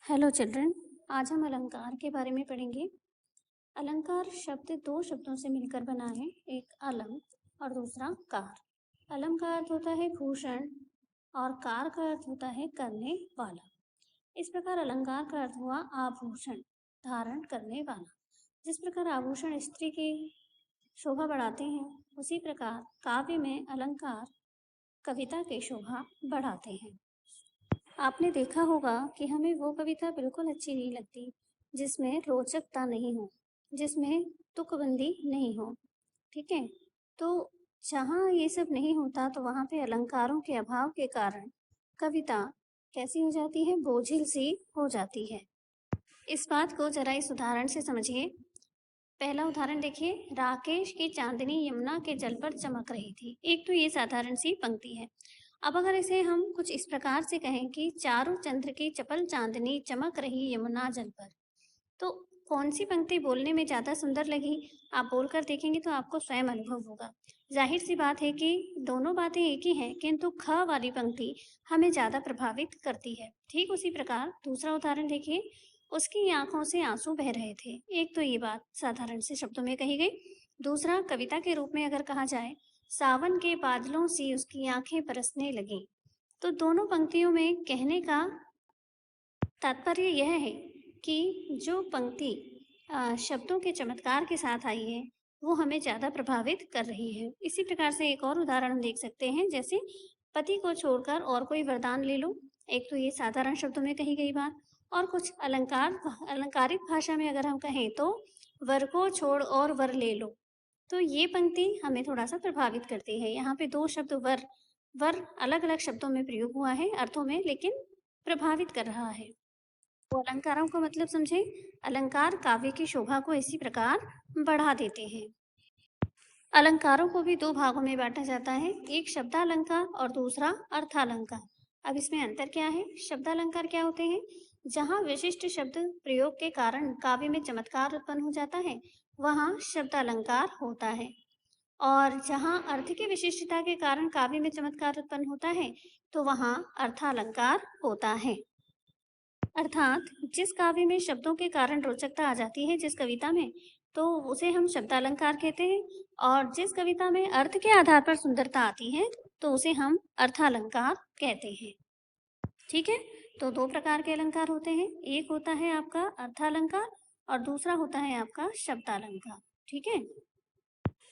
Hello children. आज हम अलंकार के बारे में पढ़ेंगे। अलंकार शब्द दो शब्दों से मिलकर बना है, एक अलम और दूसरा कार। अलम का अर्थ होता है भूषण और कार का अर्थ होता है करने वाला। इस प्रकार अलंकार का अर्थ हुआ आभूषण, धारण करने वाला। जिस प्रकार आभूषण स्त्री की शोभा बढ़ाते हैं, उसी प्रकार काव्य में अलंकार कविता की शोभा बढ़ाते हैं। आपने देखा होगा कि हमें वो कविता बिल्कुल अच्छी नहीं लगती जिसमें रोचकता नहीं हो, जिसमें तुकबंदी नहीं हो। ठीक है, तो जहाँ ये सब नहीं होता तो वहाँ पे अलंकारों के अभाव के कारण कविता कैसी हो जाती है, बोझिल सी हो जाती है। इस बात को जरा इस उदाहरण से समझिए। पहला उदाहरण देखिए, राकेश की चांदनी यमुना के जल पर चमक रही थी। एक तो ये साधारण सी पंक्ति है। अब अगर इसे हम कुछ इस प्रकार से कहें कि चारों चंद्र की चपल चांदनी चमक रही यमुना जल पर, तो कौन सी पंक्ति बोलने में ज़्यादा सुंदर लगी, आप बोलकर देखेंगे तो आपको स्वयं अनुभव होगा। जाहिर सी बात है कि दोनों बातें एक ही हैं, किंतु ख वाली पंक्ति हमें ज़्यादा प्रभावित करती है। ठीक उसी प्रकार दूसरा उदाहरण देखिए, उसकी आंखों से आंसू बह रहे थे। एक तो ये बात साधारण से शब्दों में कही गई। दूसरा कविता के रूप में अगर कहा जाए, सावन के बादलों सी उसकी आंखें बरसने लगी। तो दोनों पंक्तियों में कहने का तात्पर्य यह है कि जो पंक्ति शब्दों के चमत्कार के साथ आई है, वो हमें ज़्यादा प्रभावित कर रही है। इसी प्रकार से एक और उदाहरण हम देख सकते हैं, जैसे पति को छोड़कर और कोई वरदान ले लो। एक तो ये साधारण शब्दों में कही गई बात, और कुछ अलंकारिक भाषा में अगर हम कहें तो वर को छोड़ और वर ले लो। तो ये पंक्ति हमें थोड़ा सा प्रभावित करती है। यहाँ पे दो शब्द वर वर अलग अलग शब्दों में प्रयोग हुआ है अर्थों में, लेकिन प्रभावित कर रहा है। तो अलंकारों का मतलब समझे। अलंकार काव्य की शोभा को इसी प्रकार बढ़ा देते हैं। अलंकारों को भी दो भागों में बांटा जाता है, एक शब्दालंकार और दूसरा अर्थालंकार। अब इसमें अंतर क्या है? शब्दालंकार क्या होते हैं? जहाँ विशिष्ट शब्द प्रयोग के कारण काव्य में चमत्कार उत्पन्न हो जाता है, वहाँ शब्दालंकार होता है। और जहाँ अर्थ की विशिष्टता के कारण काव्य में चमत्कार उत्पन्न होता है, तो वहाँ अर्थालंकार होता है। अर्थात जिस काव्य में शब्दों के कारण रोचकता आ जाती है, जिस कविता में, तो उसे हम शब्दालंकार कहते हैं। और जिस कविता में अर्थ के आधार पर सुंदरता आती है, तो उसे हम अर्थालंकार कहते हैं। ठीक है, तो दो प्रकार के अलंकार होते हैं, एक होता है आपका अर्थालंकार और दूसरा होता है आपका शब्दालंकार। ठीक है,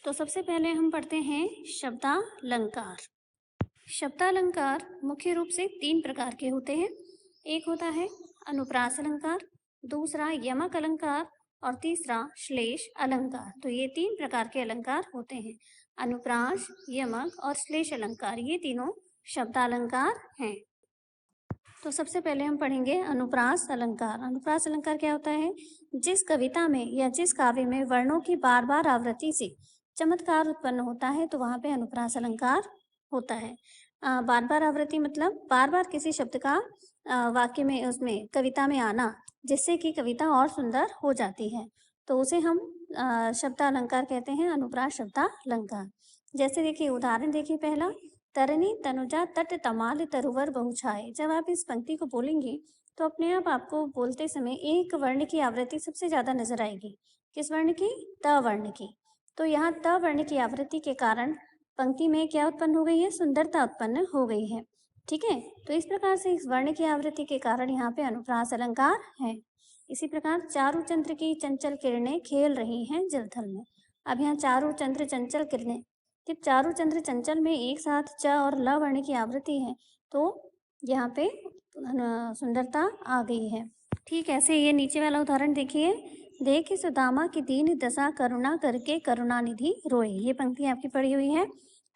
तो सबसे पहले हम पढ़ते हैं शब्दालंकार। शब्दालंकार मुख्य रूप से तीन प्रकार के होते हैं। एक होता है अनुप्रास अलंकार, दूसरा यमक अलंकार और तीसरा श्लेष अलंकार। तो ये तीन प्रकार के अलंकार होते हैं, अनुप्रास, यमक और श्लेष अलंकार। ये तीनों शब्दालंकार हैं। तो सबसे पहले हम पढ़ेंगे अनुप्रास अलंकार। अनुप्रास अलंकार क्या होता है? जिस कविता में या जिस काव्य में वर्णों की बार बार आवृत्ति से चमत्कार उत्पन्न होता है, तो वहाँ पे अनुप्रास अलंकार होता है। बार बार आवृत्ति मतलब बार बार किसी शब्द का वाक्य में, उसमें कविता में आना, जिससे कि कविता और सुंदर हो जाती है, तो उसे हम शब्दालंकार कहते हैं, अनुप्रास शब्दालंकार। जैसे देखिए उदाहरण देखिए, पहला, तरनी तनुजा तट तमाल तरुवर बहुछाए। जब आप इस पंक्ति को बोलेंगे तो अपने आप आपको बोलते समय एक वर्ण की आवृत्ति सबसे ज्यादा नजर आएगी। किस वर्ण की? त वर्ण की। तो यहाँ त वर्ण की आवृत्ति के कारण पंक्ति में क्या उत्पन्न हो गई है? सुंदरता उत्पन्न हो गई है। ठीक है, तो इस प्रकार से इस वर्ण की आवृत्ति के कारण यहाँ पे अनुप्रास अलंकार है। इसी प्रकार चारु चंद्र की चंचल किरणें खेल रही हैं जलथल में। अब यहाँ चारु चंद्र चंचल किरणें, जब चारु चंद्र चंचल में एक साथ च और ल वर्ण की आवृत्ति है, तो यहाँ पे सुंदरता आ गई है। ठीक ऐसे ये नीचे वाला उदाहरण देखिए, देख सुदामा की दीन दशा करुणा करके करुणानिधि रोए। ये पंक्ति आपकी पढ़ी हुई है,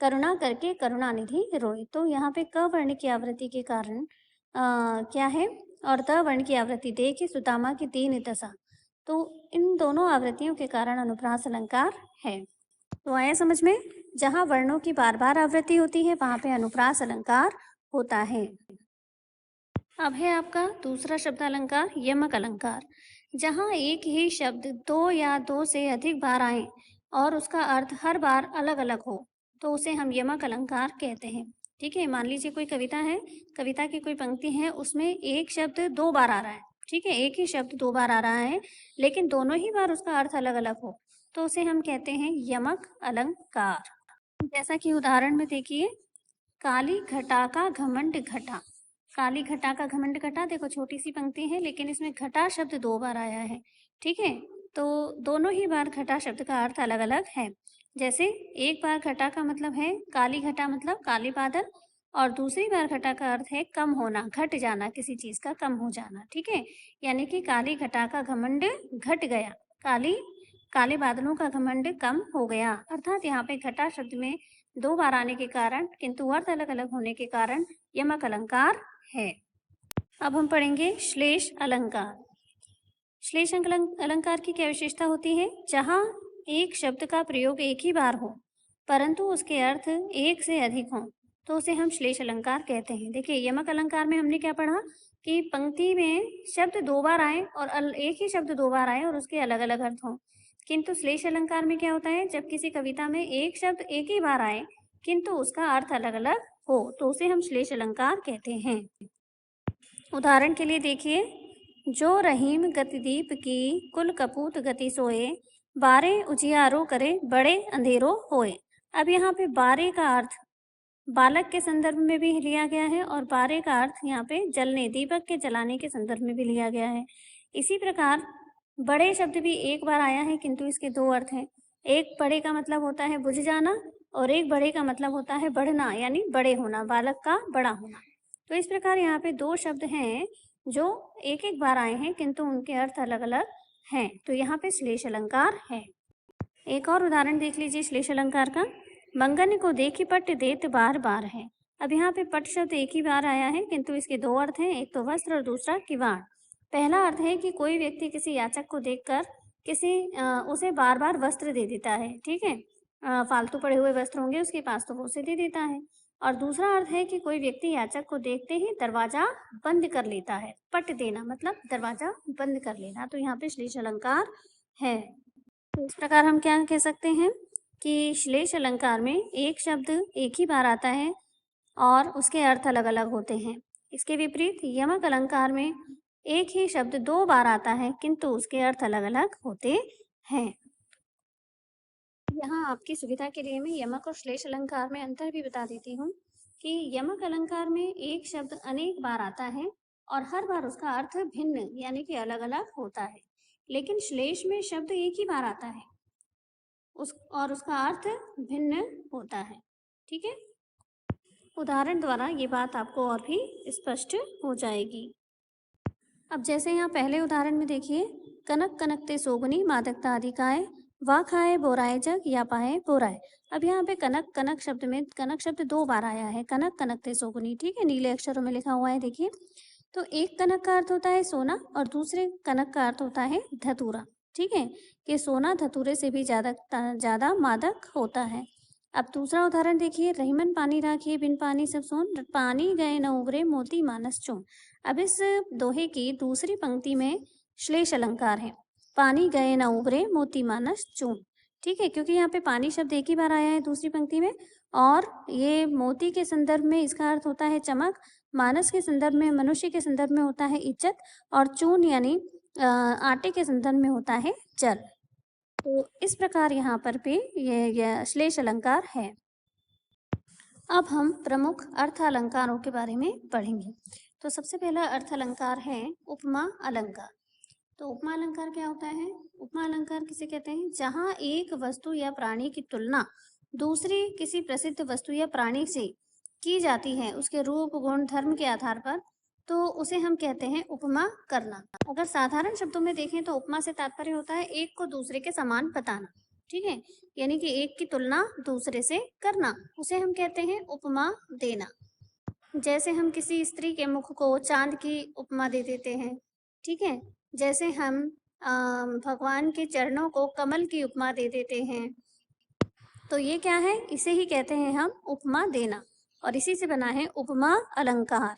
करुणा करके करुणानिधि रोए। तो यहाँ पे क वर्ण की आवृत्ति के कारण क्या है? और त वर्ण की आवृत्ति, देख सुदामा की दीन दशा। तो इन दोनों आवृत्तियों के कारण अनुप्रास अलंकार है। तो आया समझ में? जहाँ वर्णों की बार बार आवृत्ति होती है, वहां पे अनुप्रास अलंकार होता है। अब है आपका दूसरा शब्द अलंकार, यमक अलंकार। जहाँ एक ही शब्द दो या दो से अधिक बार आए और उसका अर्थ हर बार अलग अलग हो, तो उसे हम यमक अलंकार कहते हैं। ठीक है, मान लीजिए कोई कविता है, कविता की कोई पंक्ति है, उसमें एक शब्द दो बार आ रहा है। ठीक है, एक ही शब्द 2 बार आ रहा है, लेकिन दोनों ही बार उसका अर्थ अलग-अलग हो, तो उसे हम कहते हैं यमक अलंकार। जैसा कि उदाहरण में देखिए, काली घटा का घमंड घटा। काली घटा का घमंड घटा, देखो छोटी सी पंक्ति है लेकिन इसमें घटा शब्द 2 बार आया है, ठीक है? तो दोनों ही बार घटा शब्द का अर्थ अलग-अलग है। जैसे एक बार घटा का मतलब है काली घटा मतलब काले बादल, और दूसरी बार घटा का अर्थ है कम होना, घट जाना, किसी चीज़ का कम हो जाना, ठीक है? यानी कि काली घटा का घमंड घट गया, काले बादलों का घमंड कम हो गया। अर्थात यहाँ पे घटा शब्द में 2 बार आने के कारण, किंतु अर्थ अलग-अलग होने के कारण यमक अलंकार है। अब हम पढ़ेंगे श्लेष अलंकार। श्लेष अलंकार की क्या विशेषता होती है? जहाँ एक शब्द का प्रयोग एक ही बार हो, परंतु उसके अर्थ एक से अधिक हों, तो उसे हम श्लेष अलंकार कहते हैं। देखिए, यमक अलंकार में हमने क्या पढ़ा कि पंक्ति में शब्द 2 बार आए और एक ही शब्द 2 बार आए और उसके अलग-अलग अर्थ हों। किंतु श्लेष अलंकार में क्या होता है? जब किसी कविता में एक शब्द एक ही बार आए, किंतु उसका अर्थ अलग-अलग हो, तो उसे हम श्लेष अलंकार कहते हैं। उदाहरण के लिए देखिए, जो रहीम गतिदीप की कुल कपूत गति सोए, बारे उजियारो करे बड़े अंधेरो होए। अब यहाँ पे बारे का अर्थ बालक के संदर्भ में भी लिया गया है और बारे का अर्थ यहाँ पे जलने, दीपक के जलाने के संदर्भ में भी लिया गया है। इसी प्रकार बड़े शब्द भी एक बार आया है, किंतु इसके 2 अर्थ हैं। एक बड़े का मतलब होता है बुझ जाना और एक बड़े का मतलब होता है बढ़ना, यानी बड़े होना, बालक का बड़ा होना। तो इस प्रकार यहाँ पे 2 शब्द हैं जो एक-एक बार आए हैं, किंतु उनके अर्थ अलग-अलग हैं। तो यहाँ पे श्लेष अलंकार है। एक और उदाहरण देख लीजिए श्लेष अलंकार का। मंगन को देखी पट देत बार बार है। अब यहाँ पे पट शब्द एक ही बार आया है, किंतु इसके 2 अर्थ हैं, एक तो वस्त्र और दूसरा किवाड़। पहला अर्थ है कि कोई व्यक्ति किसी याचक को देखकर उसे बार-बार वस्त्र दे देता है, ठीक है? फालतू पड़े हुए वस्त्र होंगे उसके पास तो वो उसे दे देता है। और दूसरा अर्थ है कि कोई व्यक्ति याचक को देखते ही दरवाजा बंद कर लेता है। पट देना मतलब दरवाजा बंद कर लेना, तो यहाँ पे श्लेष अलंकार है। तो इस प्रकार हम क्या कह सकते हैं कि श्लेष अलंकार में एक शब्द एक ही बार आता है और उसके अर्थ अलग-अलग होते हैं। इसके विपरीत यमक अलंकार में एक ही शब्द 2 बार आता है, किंतु उसके अर्थ अलग-अलग होते हैं। यहाँ आपकी सुविधा के लिए मैं यमक और श्लेष अलंकार में अंतर भी बता देती हूँ कि यमक अलंकार में एक शब्द अनेक बार आता है और हर बार उसका अर्थ भिन्न यानी कि अलग-अलग होता है। लेकिन श्लेष में शब्द एक ही बार आता है उसका अर्थ भिन्न होता है, ठीक है? उदाहरण द्वारा ये बात आपको और भी स्पष्ट हो जाएगी। अब जैसे यहाँ पहले उदाहरण में देखिए, कनक कनकते सोगुनी मादकता अधिकाय, वा खाए बोराए जग या पाए बोराए। अब यहाँ पे कनक कनक शब्द में कनक शब्द 2 बार आया है, कनक कनकते सोगुनी, ठीक है? नीले अक्षरों में लिखा हुआ है, देखिए। तो एक कनक का अर्थ होता है सोना और दूसरे कनक का अर्थ होता है धतूरा, ठीक है? कि सोना धतूरे से भी ज़्यादा मादक होता है। अब दूसरा उदाहरण देखिए, रहीमन पानी राखिए बिन पानी सब सोन, पानी गए न उबरे मोती मानस चून। अब इस दोहे की दूसरी पंक्ति में श्लेष अलंकार है, पानी गए न उबरे मोती मानस चून, ठीक है? क्योंकि यहाँ पे पानी शब्द एक ही बार आया है दूसरी पंक्ति में, और ये मोती के संदर्भ में इसका अर्थ होता है चमक, मानस के संदर्भ में, मनुष्य के संदर्भ में होता है इज्जत, और चून यानी आटे के संदर्भ में होता है जल। तो इस प्रकार यहाँ पर भी ये श्लेष अलंकार है। अब हम प्रमुख अर्थ अलंकारों के बारे में पढ़ेंगे। तो सबसे पहला अर्थ अलंकार है उपमा अलंकार। तो उपमा अलंकार क्या होता है? उपमा अलंकार किसे कहते हैं? जहाँ एक वस्तु या प्राणी की तुलना दूसरी किसी प्रसिद्ध वस्तु या प्राणी से की जाती है उसके रूप, गुण, धर्म के आधार पर, तो उसे हम कहते हैं उपमा करना। अगर साधारण शब्दों में देखें तो उपमा से तात्पर्य होता है एक को दूसरे के समान बताना, ठीक है? यानी कि एक की तुलना दूसरे से करना, उसे हम कहते हैं उपमा देना। जैसे हम किसी स्त्री के मुख को चांद की उपमा दे देते हैं, ठीक है? जैसे हम भगवान के चरणों को कमल की उपमा दे देते हैं, तो ये क्या है? इसे ही कहते हैं हम उपमा देना, और इसी से बना है उपमा अलंकार।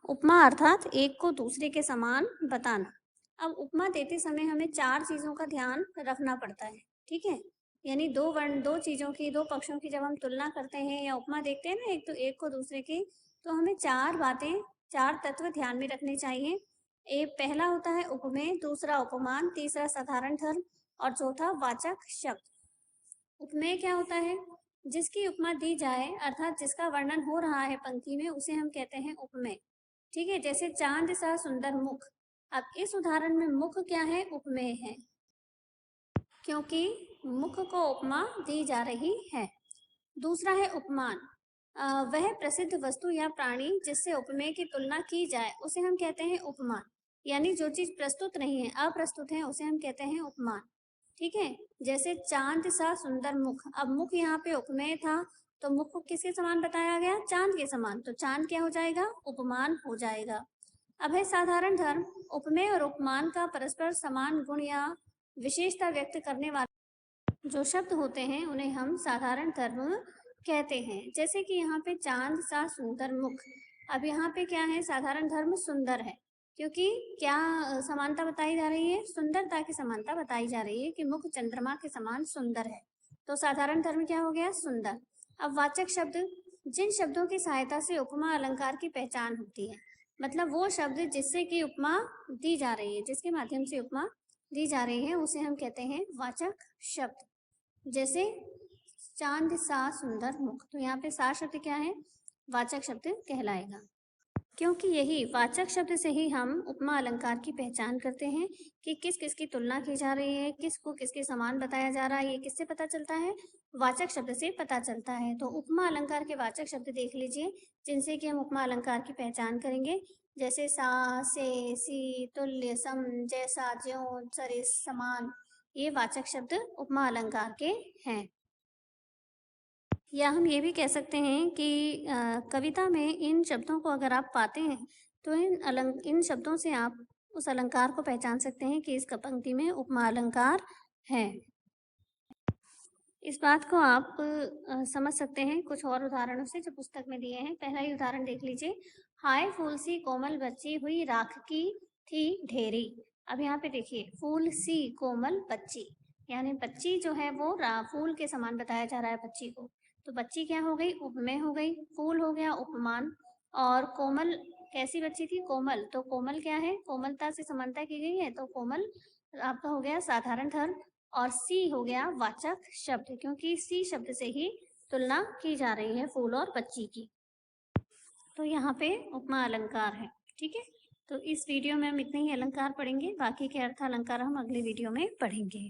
उपमा अर्थात एक को दूसरे के समान बताना। अब उपमा देते समय हमें 4 चीज़ों का ध्यान रखना पड़ता है, ठीक है? यानी 2 चीज़ों की, 2 पक्षों की जब हम तुलना करते हैं या उपमा देखते हैं ना एक को दूसरे की, तो हमें 4 बातें 4 तत्व ध्यान में रखने चाहिए। पहला होता है उपमेय, दूसरा उपमान, तीसरा साधारण धर्म और चौथा वाचक शब्द। उपमेय क्या होता है? जिसकी उपमा दी जाए अर्थात जिसका वर्णन हो रहा है पंक्ति में, उसे हम कहते हैं उपमेय। ठीक है, जैसे चांद सा सुंदर मुख। अब इस उदाहरण में मुख क्या है? उपमेय है, क्योंकि मुख को उपमा दी जा रही है। दूसरा है उपमान। वह प्रसिद्ध वस्तु या प्राणी जिससे उपमेय की तुलना की जाए उसे हम कहते हैं उपमान। यानी जो चीज प्रस्तुत नहीं है, अप्रस्तुत है, उसे हम कहते हैं उपमान। ठीक है, जैसे चांद सा सुंदर मुख। अब मुख यहाँ पे उपमेय था, तो मुख को किसके समान बताया गया? चांद के समान। तो चांद क्या हो जाएगा? उपमान हो जाएगा। अब है साधारण धर्म। उपमेय और उपमान का परस्पर समान गुण या विशेषता व्यक्त करने वाले जो शब्द होते हैं उन्हें हम साधारण धर्म कहते हैं। जैसे कि यहाँ पे चांद सा सुंदर मुख। अब यहाँ पे क्या है? साधारण धर्म सुंदर है, क्योंकि क्या समानता बताई जा रही है? सुंदरता की समानता बताई जा रही है कि मुख चंद्रमा के समान सुंदर है। तो साधारण धर्म क्या हो गया? सुंदर। अब वाचक शब्द, जिन शब्दों की सहायता से उपमा अलंकार की पहचान होती है, मतलब वो शब्द जिससे कि उपमा दी जा रही है, जिसके माध्यम से उपमा दी जा रही है, उसे हम कहते हैं वाचक शब्द। जैसे चांद सा सुंदर मुख, तो यहाँ पे सा शब्द क्या है? वाचक शब्द कहलाएगा, क्योंकि यही वाचक शब्द से ही हम उपमा अलंकार की पहचान करते हैं कि किस किस की तुलना की जा रही है, किसको किसके समान बताया जा रहा है। ये किससे पता चलता है? वाचक शब्द से पता चलता है। तो उपमा अलंकार के वाचक शब्द देख लीजिए, जिनसे कि हम उपमा अलंकार की पहचान करेंगे। जैसे सा, से, सी, तुल्य, सम, जैसा, ज्यों, सरिस, समान, ये वाचक शब्द उपमा अलंकार के हैं। या हम ये भी कह सकते हैं कि कविता में इन शब्दों को अगर आप पाते हैं तो इन शब्दों से आप उस अलंकार को पहचान सकते हैं कि इस पंक्ति में उपमा अलंकार है। इस बात को आप समझ सकते हैं कुछ और उदाहरणों से जो पुस्तक में दिए हैं। पहला ही उदाहरण देख लीजिए। हाय फूल सी कोमल बच्ची हुई राख की थी ढेरी। अब यहाँ पे देखिए, फूल सी कोमल बच्ची, यानी बच्ची जो है वो फूल के समान बताया जा रहा है बच्ची को। तो बच्ची क्या हो गई? उपमेय हो गई। फूल हो गया उपमान। और कोमल कैसी बच्ची थी? कोमल। तो कोमल क्या है? कोमलता से समानता की गई है, तो कोमल आपका हो गया साधारण धर्म। और सी हो गया वाचक शब्द, क्योंकि सी शब्द से ही तुलना की जा रही है फूल और बच्ची की। तो यहाँ पे उपमा अलंकार है। ठीक है, तो इस वीडियो में हम इतने ही अलंकार पढ़ेंगे, बाकी के अर्थ अलंकार हम अगले वीडियो में पढ़ेंगे।